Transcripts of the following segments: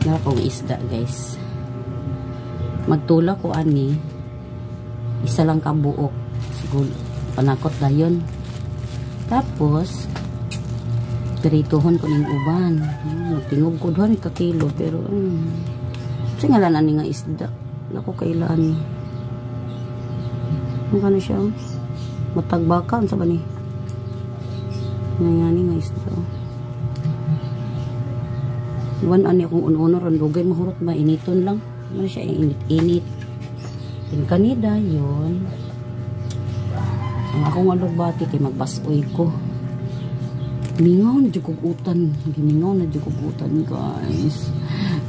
na akong isda guys. Magtula ko ani isa lang ka buok siguro panakot dayon. Tapos pirituhon ko ning uban. Tingog ko doon ka kilo pero singalan ani nga isda. Nako kailan ni. Ano kana siya? Matagbakan sa ba ni? Ngani nga isda. Iwan ani akong uno-uno ron dugay mahurot ba initon lang. Ano siya init-init. Din kanida yon. Ang akong alugbati kay magbasoy ko. Mingaw na jukugutan. Gimingaw na jukugutan guys.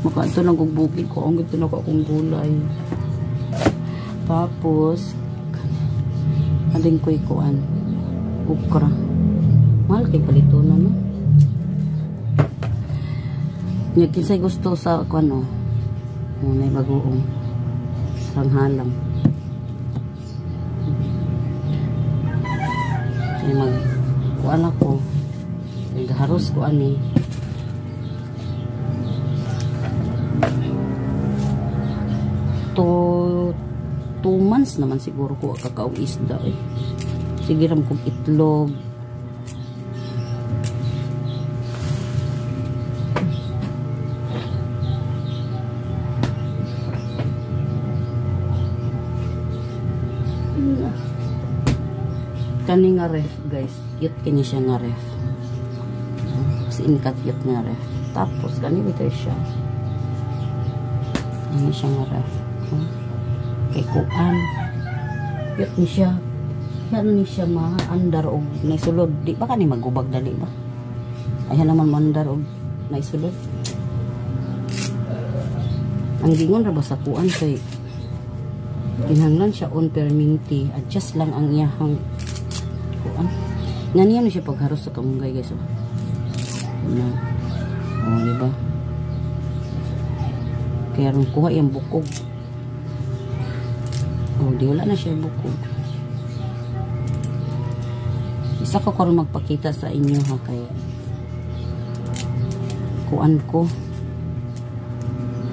Makaanto lang kong bukid ko. Ang gito na ko akong gulay. Tapos ading ko'y kuan. Ukra. Mahal kay palito na no. Nga kinsay gusto sa kuan o. May bagoong. Sanghalang. Kaya kuan ako. Nagharos ko ani. 2 months naman siguro ko kakaong isda eh. Sige ram kong itlog. Kani nga ref guys. Cute kini siya nga ref. Inkat-cute nga ref. Tapos ganito siya. Ano siya nga ref. Kay kuan. Cute ni siya. Yan ni siya maandar og naisulod. Di ba kani magubag dali ba? Ayan naman maandar og naisulod. Ang gingon ra ba sa kuan kay kinahanglan siya on perminti. Adjust lang ang iyahang kuan. Nganiyan siya pagharos sa kamunggay guys. Na. Oh, diba? Kaya rin kuha yung bukog. Oh, di wala na siya bukog. Isa ko rin magpakita sa inyo ha kay kuan ko.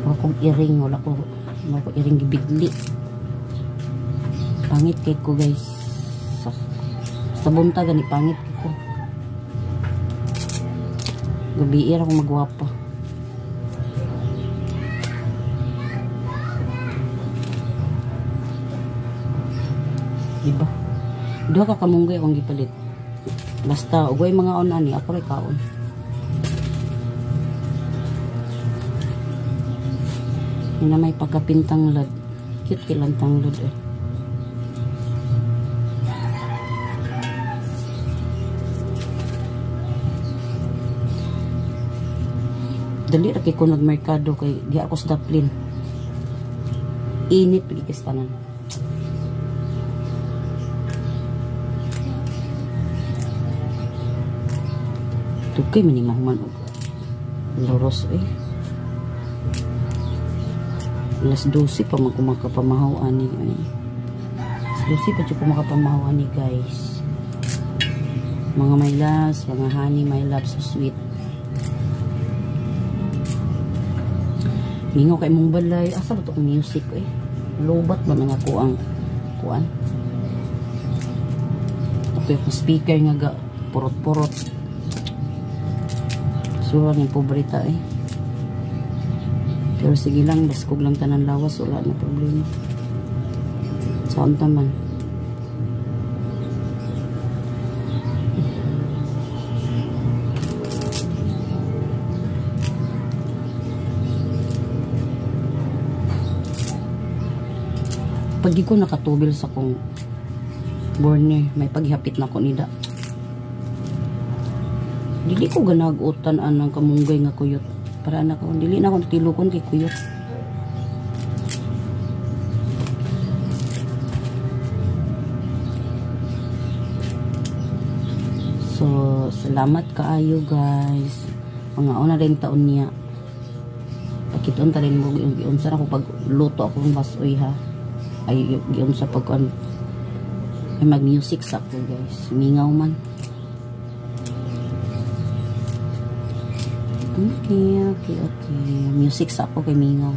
Wala kong iring. Wala ko iring gibigli. Pangit kay ko guys. Sa bunta gani pangit kay ko. Gabi akong magwapa. Diba? Duha ka kamunggay akong gipalit. Basta, ugay mga on-ani, ako rin kaon. Yun na may pagkapintang lad. Cute kilang tanglad eh. Dali ra kay ko nagmerkado kay di ako sa daplin. Init pagikis tanan. Tukay man ni mahuman og loros eh. Alas 12 pa magkumakapamahaw ani ay. Alas 12 pa jud kumakapamahaw ani guys. Mga my loves, mga honey, my love so sweet. Mingaw kay mong balay. Asa ba ito ang music eh? Lobat ba na nga ko ang kuan? Okay, speaker nga ga purot-purot. Sura ng pobrita eh. Pero sige lang, baskog lang tanan lawas. Wala na problema. Saan taman? Pag ko nakatubil sa kong burner, may paghihapit na ko nida. Dili ko ganagutan anang kamunggay nga kuyot. Para na ko, dili na akong tilukon kay kuyot. So, salamat kaayo guys. Mga una rin taon niya. Pakiton ta rin mo yung sana ko pag luto ako ng basoy ha. Ay yung sa pagkuan ay mag music sa ko guys, mingaw man. Okay. music sa ako kay Mingaw.